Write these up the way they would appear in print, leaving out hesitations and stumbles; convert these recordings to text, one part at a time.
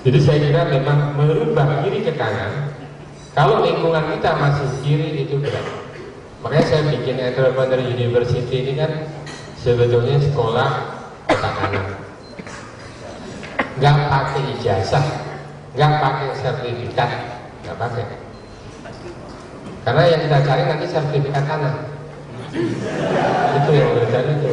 Jadi saya kira memang merubah kiri ke kanan, kalau lingkungan kita masih kiri itu berat. Makanya saya bikin Entrepreneur University ini kan sebetulnya sekolah otak kanan. Nggak pakai ijazah, nggak pakai sertifikat, nggak pakai. Karena yang kita cari nanti sertifikat kanan. Itu yang kita cari itu.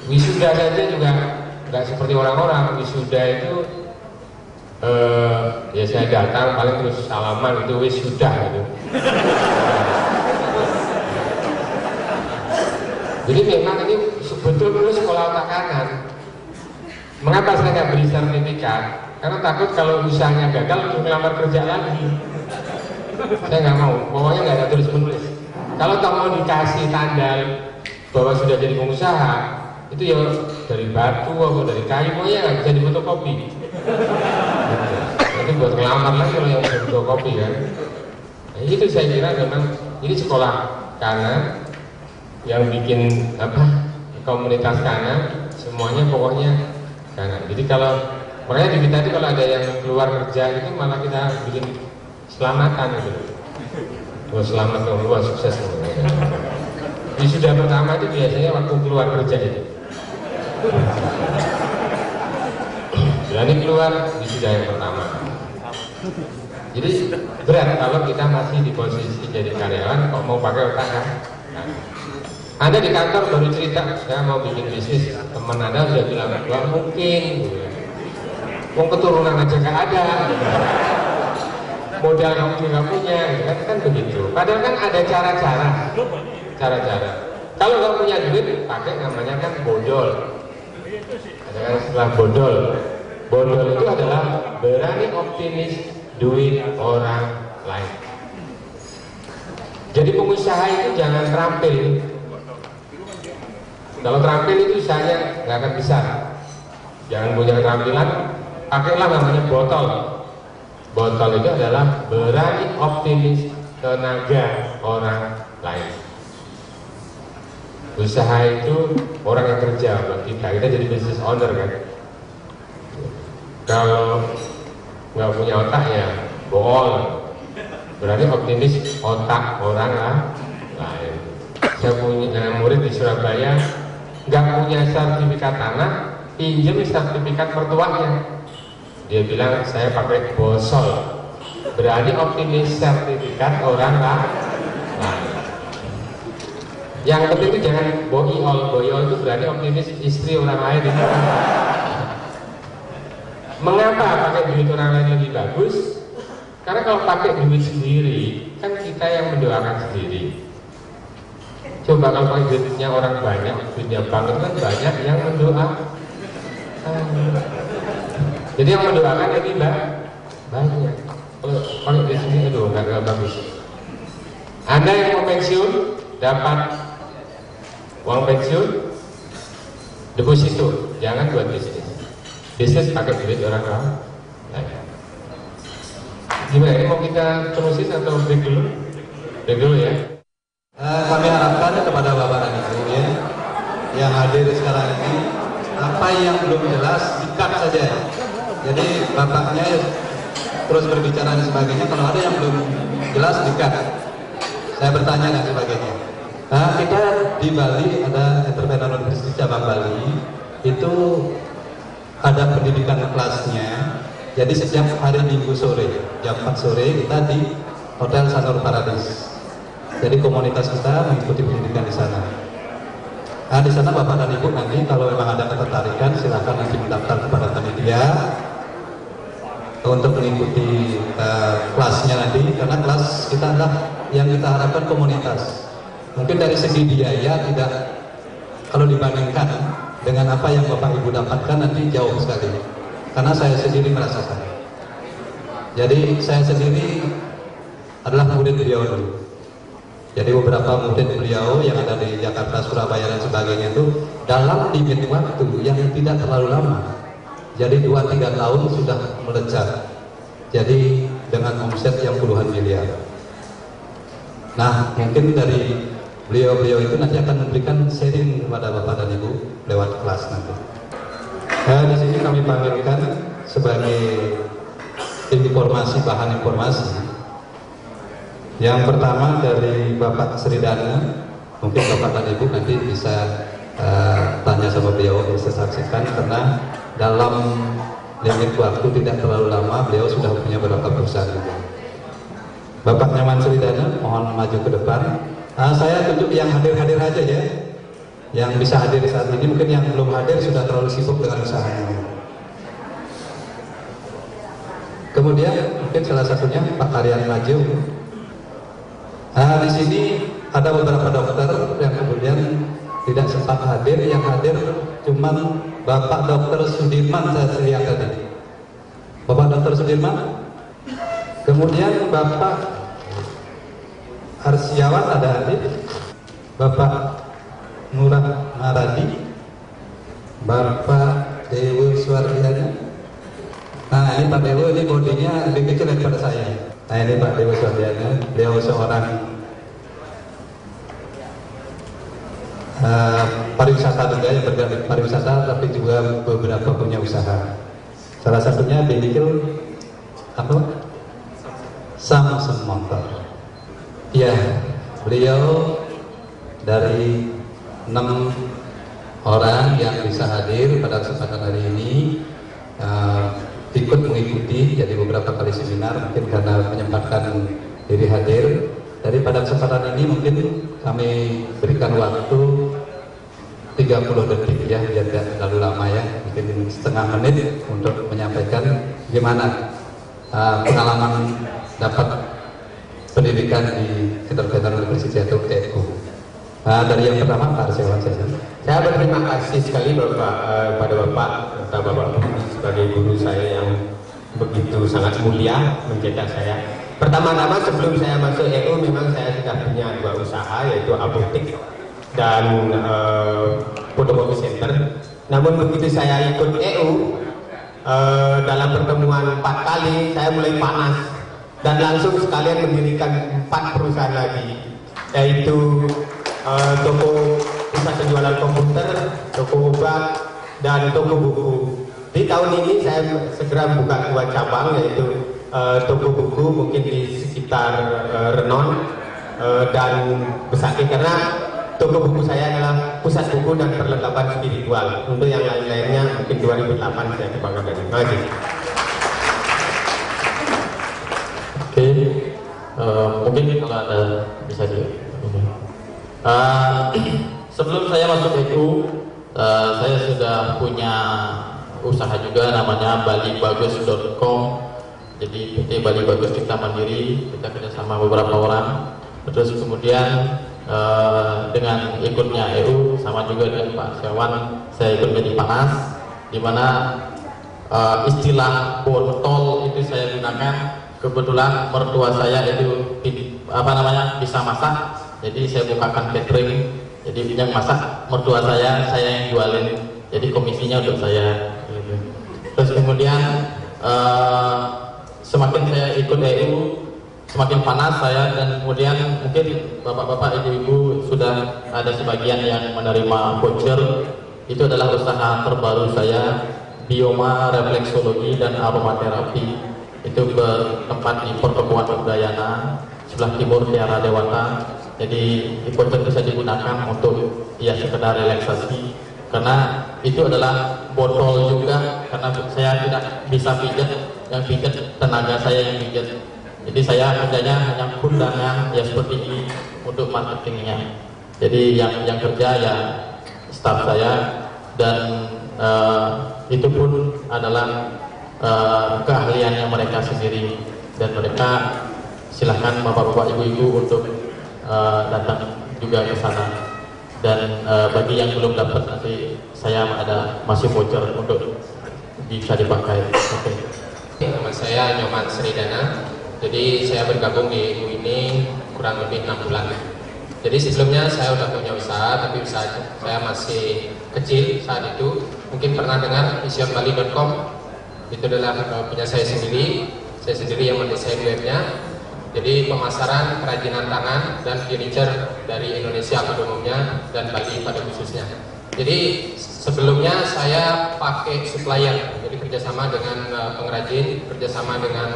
Wisuda saja juga nggak seperti orang-orang. Wisuda itu ya saya datang paling terus salaman itu wisuda gitu. Jadi memang ini sebetulnya sekolah otak kanan. Mengapa saya nggak beri sertifikat? Karena takut kalau usahanya gagal untuk melamar kerja lagi. Saya nggak mau, pokoknya nggak ada tulis menulis. Kalau toh mau dikasih tanda bahwa sudah jadi pengusaha, itu ya dari batu atau dari kayu, pokoknya nggak bisa difotokopi. Nanti buat ngelamar lagi kalau yang bisa fotokopi kan. Nah, itu saya kira memang ini sekolah kanan yang bikin komunitas kanan, semuanya pokoknya kanan. Jadi kalau makanya di kita itu kalau ada yang keluar kerja itu malah kita bikin selamatan gitu. Wah selamat dong, wah sukses. Wisuda pertama itu biasanya waktu keluar kerja itu. Berani keluar wisuda yang pertama. Jadi berat kalau kita masih di posisi jadi karyawan kok mau pakai otak kan. Anda di kantor baru cerita saya mau bikin bisnis, teman Anda sudah bilang wah mungkin mau keturunan aja nggak ada, modal kamu juga punya, kan begitu. Padahal kan ada cara-cara. Kalau nggak punya duit, pakai namanya kan bodol. Ada kan istilah bodol. Bodol itu adalah berani optimis duit orang lain. Jadi pengusaha itu jangan terampil. Kalau terampil itu usahanya nggak akan besar. Jangan punya keterampilan, pakailah namanya botol. Botol itu adalah berani optimis tenaga orang lain. Usaha itu orang yang kerja buat kita jadi business owner kan. Kalau nggak punya otak ya bohong. Berarti optimis otak orang lain. Saya punya murid di Surabaya nggak punya sertifikat tanah, pinjam sertifikat mertuanya. Dia bilang saya pakai bosol. Berani optimis sertifikat orang lain. Yang penting itu jangan boiol itu berani optimis istri orang lain. Mengapa pakai duit orang lain lebih bagus? Karena kalau pakai duit sendiri, kan kita yang mendoakan sendiri. Coba kalau pakai duitnya orang banyak, duitnya bank itu kan banyak yang mendoakan. Jadi yang mendoakan lebih banyak. Kalau duit sendiri, aduh nggak bagus. Anda yang mau pensiun, dapat uang pensiun, deposito, jangan buat bisnis. Bisnis pakai duit orang lain. Gimana ini mau kita terusin atau break dulu? Break dulu ya. Kami harapkan kepada Bapak dan Ibu ya, yang hadir sekarang ini, apa yang belum jelas di-cut saja. Jadi bapaknya terus berbicara dan sebagainya. Kalau ada yang belum jelas di-cut. Saya bertanya dan sebagainya. Nah, kita di Bali ada Entrepreneur University cabang Bali itu ada pendidikan kelasnya. Jadi setiap hari Minggu sore jam 4 sore kita di Hotel Sanur Paradis. Jadi komunitas kita mengikuti pendidikan di sana. Nah, di sana Bapak dan Ibu nanti kalau memang ada ketertarikan silakan nanti mendaftar kepada panitia untuk mengikuti kelasnya nanti, karena kelas kita adalah yang kita harapkan komunitas. Mungkin dari segi biaya tidak, kalau dibandingkan dengan apa yang Bapak Ibu dapatkan nanti jauh sekali. Karena saya sendiri merasakan. Jadi saya sendiri adalah murid beliau dulu. Jadi beberapa murid beliau yang ada di Jakarta, Surabaya dan sebagainya itu dalam limit waktu yang tidak terlalu lama. Jadi 2-3 tahun sudah melejat. Jadi dengan omset yang puluhan miliar. Nah, mungkin dari beliau-beliau itu nanti akan memberikan sharing kepada Bapak dan Ibu lewat kelas nanti. Di sini kami panggilkan sebagai informasi, bahan informasi. Yang pertama dari Bapak Sridana, mungkin Bapak dan Ibu nanti bisa tanya sama beliau, bisa saksikan, karena dalam limit waktu tidak terlalu lama beliau sudah punya beberapa perusahaan juga. Bapak Nyoman Sridana, mohon maju ke depan. Saya tunjuk yang hadir-hadir aja ya. Yang bisa hadir saat ini, mungkin yang belum hadir sudah terlalu sibuk dengan usahanya. Kemudian mungkin salah satunya Pak Aryan maju. Di sini ada beberapa dokter yang kemudian tidak sempat hadir. Yang hadir cuma Bapak Dr. Sudirman, saya lihat tadi. Bapak Dr. Sudirman. Kemudian Bapak Arsiawan ada hadir. Bapak Murad Maradi, Bapak Dewo Suwardiana. Nah ini Pak Dewo, ini bodinya lebih kecil daripada saya. Nah ini Pak Dewo Suwardiana, beliau seorang pariwisata juga, yang bergerak di pariwisata, tapi juga beberapa punya usaha. Salah satunya bengkel apa? Samsung Motor. Ya, beliau dari 6 orang yang bisa hadir pada kesempatan hari ini ikut mengikuti, jadi beberapa kali seminar, mungkin karena menyempatkan diri hadir. Jadi pada kesempatan ini mungkin kami berikan waktu 30 detik ya, biar tidak terlalu lama ya, mungkin setengah menit untuk menyampaikan gimana pengalaman dapat pendidikan di Interventor University atau TU. Dari yang pertama Pak Arsiawan saja. Saya berterima kasih sekali pada Bapak sebagai guru saya yang begitu sangat mulia mencetak saya. Pertama-tama sebelum saya masuk EU memang saya sudah punya 2 usaha, yaitu apotek dan fotokopi center. Namun begitu saya ikut EU, dalam pertemuan 4 kali saya mulai panas dan langsung sekalian mendirikan 4 perusahaan lagi, yaitu toko pusat penjualan komputer, toko obat, dan toko buku. Di tahun ini saya segera buka 2 cabang, yaitu toko buku mungkin di sekitar Renon dan Besaki, karena toko buku saya adalah pusat buku dan perlengkapan spiritual. Untuk yang lain-lainnya mungkin 2008 saya kembangkan. Terima kasih. Oke, mungkin kalau ada bisa di sebelum saya masuk EU, saya sudah punya usaha juga namanya balibagus.com. Jadi PT Bali Bagus kita mandiri, kita kerjasama beberapa orang. Terus kemudian dengan ikutnya EU sama juga dengan Pak Arsiawan, saya ikut menjadi panas, di mana istilah botol itu saya gunakan. Kebetulan mertua saya itu bisa masak, jadi saya bukakan catering. Jadi yang masak mertua saya yang jualin, jadi komisinya untuk saya. Terus kemudian semakin saya ikut EU, semakin panas saya, dan kemudian mungkin bapak-bapak, ibu-ibu sudah ada sebagian yang menerima voucher. Itu adalah usaha terbaru saya, Bioma Refleksologi dan Aromaterapi. Itu bertempat di Pertokoan Udayana, sebelah timur Tiara Dewata. Jadi voucher bisa digunakan untuk ya sekedar relaksasi, karena itu adalah botol juga, karena saya tidak bisa pijat, yang pijat tenaga saya yang pijat. Jadi saya kerjanya hanya undangan ya seperti ini untuk marketingnya. Jadi yang kerja ya staff saya, dan itu pun adalah keahliannya mereka sendiri, dan mereka silahkan bapak-bapak ibu-ibu untuk datang juga ke sana. Dan bagi yang belum dapat, nanti saya masih voucher untuk bisa dipakai. Oke. Nama saya Nyoman Sridana. Jadi saya bergabung di EU ini kurang lebih 6 bulan. Jadi sebelumnya saya udah punya usaha, tapi usaha saya masih kecil saat itu. Mungkin pernah dengar visionbali.com. Itu adalah punya saya sendiri yang mendesain webnya. Jadi pemasaran kerajinan tangan dan furniture dari Indonesia pada umumnya dan Bali pada khususnya. Jadi sebelumnya saya pakai supplier, jadi kerjasama dengan pengrajin, kerjasama dengan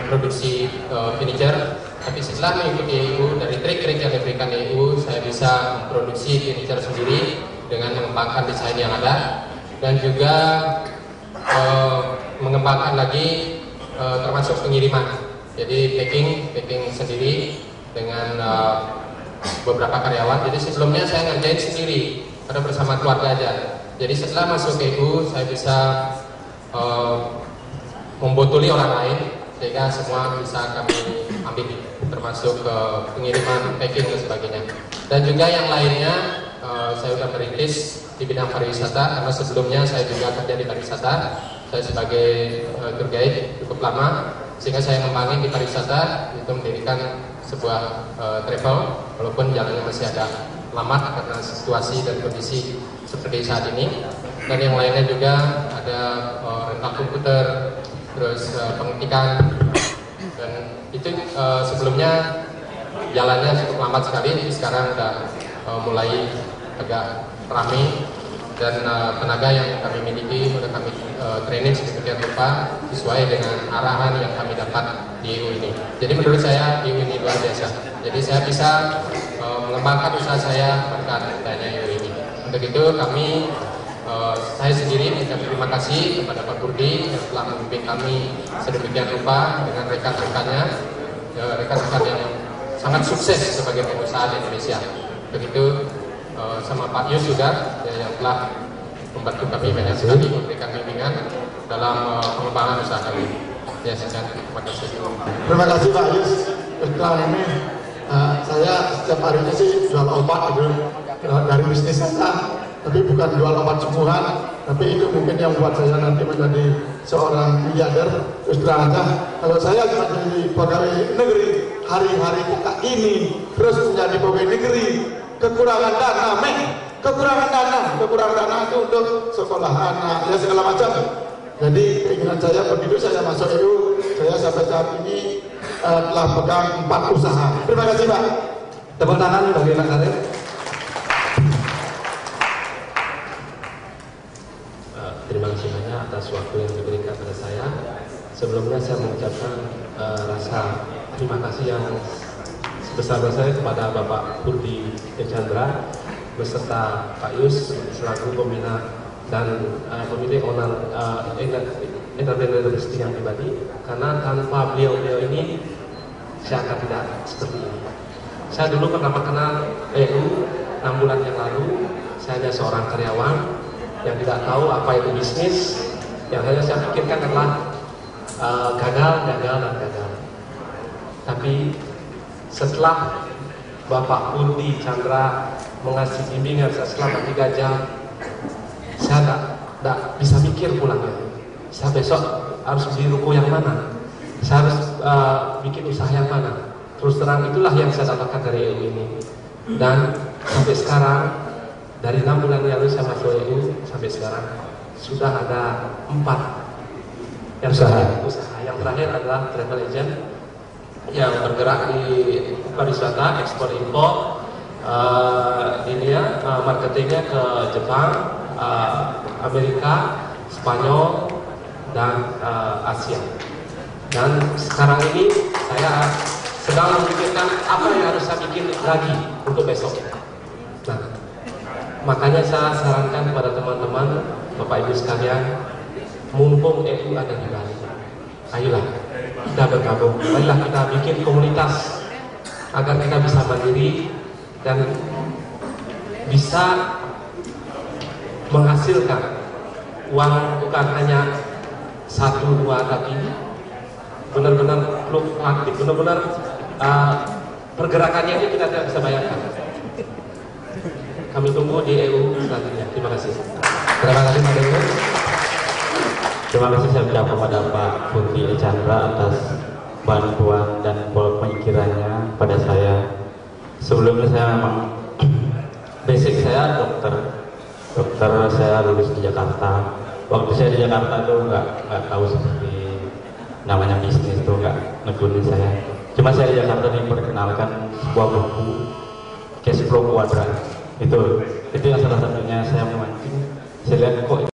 produksi furniture. Tapi setelah mengikuti EU, dari trik-trik yang diberikan EU, saya bisa memproduksi furniture sendiri dengan mengembangkan desain yang ada, dan juga mengembangkan lagi termasuk pengiriman. Jadi packing sendiri dengan beberapa karyawan. Jadi sebelumnya saya ngerjain sendiri, karena bersama keluarga aja. Jadi setelah masuk ke EU, saya bisa membotoli orang lain, sehingga semua bisa kami ambil, termasuk pengiriman, packing dan sebagainya. Dan juga yang lainnya saya sudah merintis di bidang pariwisata, karena sebelumnya saya juga kerja di pariwisata. Saya sebagai tour guide cukup lama, sehingga saya ngembangin di pariwisata, itu mendirikan sebuah travel, walaupun jalannya masih ada lama karena situasi dan kondisi seperti saat ini. Dan yang lainnya juga ada rental komputer, terus pengetikan, dan itu sebelumnya jalannya cukup lambat sekali, jadi sekarang udah mulai agak ramai, dan tenaga yang kami miliki sudah kami training sedemikian rupa sesuai dengan arahan yang kami dapat di EU ini. Jadi menurut saya EU ini luar biasa. Jadi saya bisa mengembangkan usaha saya berkat adanya EU ini. Untuk itu kami, saya sendiri mengucapkan terima kasih kepada Pak Burdi yang telah membimbing kami sedemikian rupa dengan rekan-rekannya, rekan-rekan yang sangat sukses sebagai pengusaha di Indonesia. Begitu sama Pak Yus juga yang telah membantu kami banyak sekali, memberikan bimbingan dalam pengembangan usaha kami. Ya, sekian. Terima kasih. Terima kasih Pak Yus. Setelah ini saya setiap harinya sih jual obat gitu, dari bisnis saya, tapi bukan jual obat sembuhan, tapi itu mungkin yang buat saya nanti menjadi seorang miliarder. Terus terang aja, kalau saya menjadi pegawai negeri, hari-hari kita ini terus menjadi pegawai negeri, kekurangan dana itu untuk sekolah anak, ya segala macam. Jadi keinginan saya begitu saya masuk EU, saya sampai saat ini telah pegang 4 usaha. Terima kasih Pak. Tepuk tangan bagi Pak Karim. Terima kasih banyak atas waktu yang diberikan kepada saya. Sebelumnya saya mengucapkan rasa terima kasih yang sebesar-besarnya kepada Bapak Burdi Chandra beserta Pak Yus selaku pembina dan pemilik owner entrepreneur yang pribadi, karena tanpa beliau-beliau ini saya akan tidak seperti ini. Saya dulu pertama kenal EU 6 bulan yang lalu, saya hanya seorang karyawan yang tidak tahu apa itu bisnis. Yang hanya saya pikirkan adalah gagal. Tapi setelah Bapak Burdi Chandra mengasih bimbingan selama 3 jam, saya tidak bisa mikir pulangnya. Saya besok harus beli ruko yang mana, saya harus bikin usaha yang mana. Terus terang itulah yang saya dapatkan dari EU ini. Dan sampai sekarang, dari 6 bulan lalu saya masuk EU sampai sekarang sudah ada 4 yang usaha. Yang terakhir adalah travel agent yang bergerak di pariwisata, ekspor impor, marketingnya ke Jepang, Amerika, Spanyol, dan Asia. Dan sekarang ini saya sedang memikirkan apa yang harus saya bikin lagi untuk besok. Nah, makanya saya sarankan kepada teman-teman, Bapak Ibu sekalian, mumpung EU ada di Bali, ayolah kita bergabung, marilah kita bikin komunitas agar kita bisa mandiri dan bisa menghasilkan uang, bukan hanya 1-2, tapi benar-benar fluktuatif, benar-benar pergerakannya ini kita tidak bisa bayangkan. Kami tunggu di EU selanjutnya. Terima kasih. Terima kasih Pak Dewi. Terima kasih saya ucapkan kepada Pak Burdi Chandra atas bantuan dan pemikirannya pada saya. Sebelumnya saya memang basic saya dokter, saya lulus di Jakarta. Waktu saya di Jakarta tuh nggak tahu seperti namanya bisnis tuh, nggak nekunin saya. Cuma saya di Jakarta diperkenalkan sebuah buku Cash Flow Quadrant. Itu Itu yang salah satunya saya memancing. Saya lihat kok